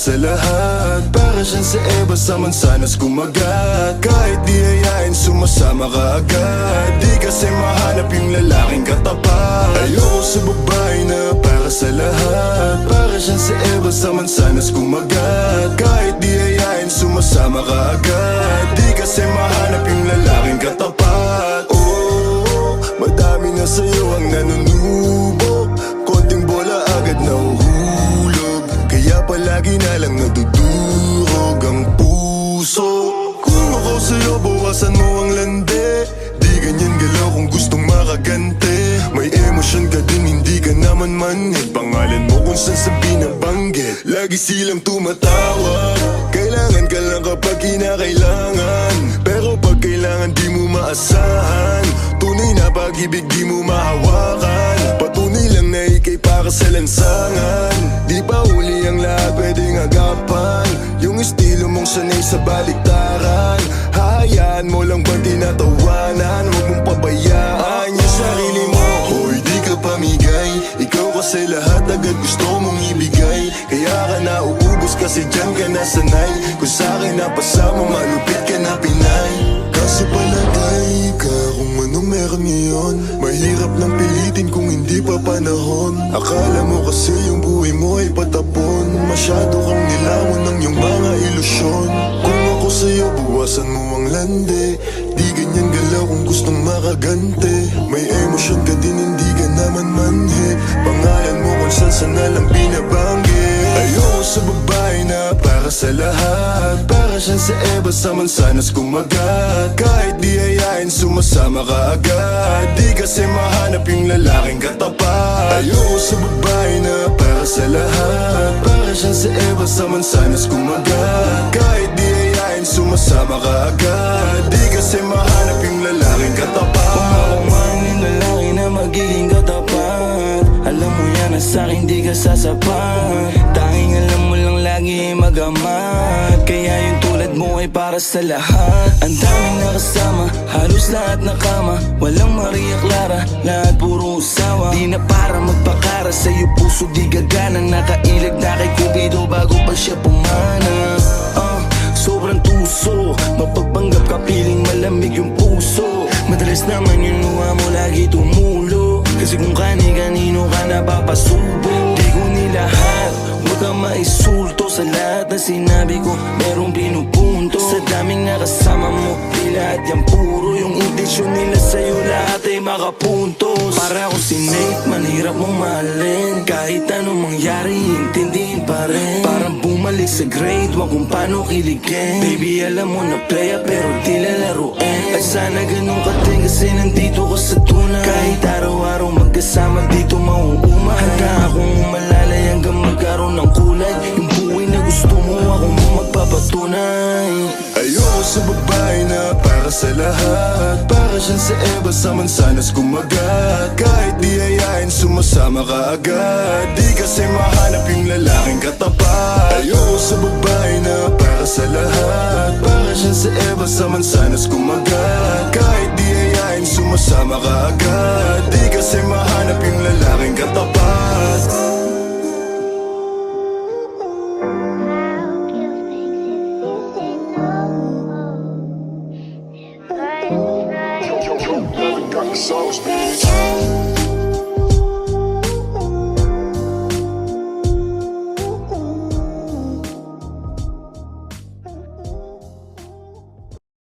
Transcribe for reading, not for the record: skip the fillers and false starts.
sa lahat. Para siyang si Eva sa mansanas kumagat. Kahit di ayain, sumasama ka agad. Di kasi mahanap yung lalaking katapat. Ayoko sa babae na para sa lahat. Para siyang si Eva sa mansanas kumagat. Kahit di ayain, sumasama ka agad. Di kasi mahanap yung lalaking katapat. Oh, madami na sa'yo ang nanunubok. Konting bola agad nahuhulog. Kaya palagi na lang nadudurog ang puso. Kung ako sa'yo, bawasan mo ang lande. Di ganyan galaw kung gustong makagante. May emosyon ka din, hindi ka naman manhid. Pangalan mo kung saan sa binabanggit. Lagi silang tumatawag. Kailangan ka lang kapag kinakailangan. Pero pag kailangan di mo maasahan. Tunay na pag-ibig di mo mahawakan. Patunay lang na ikay para sa lansangan. Di pa huli ang lahat pwedeng agapan. Yung estilo mong sanay sa baliktaran. Hahayaan mo lang bang tinatawanan. Huwag mong pabayaan yung sarili mo. Hoy, di ka pamigay. Ikaw kasi lahat agad gusto mong ibigay. Kaya ka nauubos kasi dyan ka nasanay. Kung sa'kin napasama, malupit ka na Pinay. Kasi palagay ka kung anong meron ngayon. Mahirap lang pilitin kung hindi pa panahon. Akala mo kasi yung buhay mo ay patapon. Masyado kang nilawan ng iyong mga ilusyon. Kung ako sa'yo, bawasan mo ang lande. Di ganyan galaw kung gustong makagante. May emosyon ka din, hindi ka naman manhid. Pangalan mo kung saan na lang binabanggit. Ayoko sa babae na para sa lahat. Para siyang si Eva sa mansanas kumagat. Kahit di ayain, sumasama ka agad. Di kasi mahanap yung lalaking katapat. Ayoko sa babae na para sa lahat. Para siyang si Eva sa mansanas kumagat. Kahit di ayain, sumasama ka agad. Di kasi mahanap yung lalaking katapat. Kung ako man yung lalaki na magiging katapat, alam mo yan na sa'kin di ka sasapat. Tanging alam mo lang lagi magamat. Kaya yung tulad mo ay para sa lahat. Ang daming nakasama, halos lahat nakama. Walang Maria Clara, lahat puro usawa. Di na para magpakara, sa'yo puso di gagana. Nakailag na kay Cupido bago pa siya pumana. Sobrang tuso, mapagpanggap ka piling malamig yung puso. Madalas naman yung luha mo lagi tumulo. Kasi kung kani-kanino ka napapasubo. Di ko nilahat, huwag kang maisulto. Sa lahat na sinabi ko, merong pinupunto. Sa daming nakasama mo, di lahat yan puro. Yung intensyon nila sa'yo lahat ay makapuntos. Para ako si Nate, manhirap mong mahalin. Kahit anong mangyari, intindihin pa rin. Parang bumalik sa grade, wag kung paano kiligin. Baby, alam mo na playa pero di lalaruin. At sana ganun ka din kasi nandito ko sa tunay. Kahit araw-araw magkasama dito mauuma. Handa akong umalalay hanggang magkaroon ng kulay. Yung buhay na gusto mo, ako mo magpapatunay. Ayoko sa babae na para sa lahat. Para siyang si Eva sa mansanas kumagat. Kahit di ayain, sumasama ka agad. Di kasi mahanap yung lalaking katapat. Ayoko sa babae na para sa lahat. Para siyang si Eva sa mansanas kumagat. Kahit di ayain, sumasama ka agad. Di kasi mahanap yung lalaking katapat. Sauce,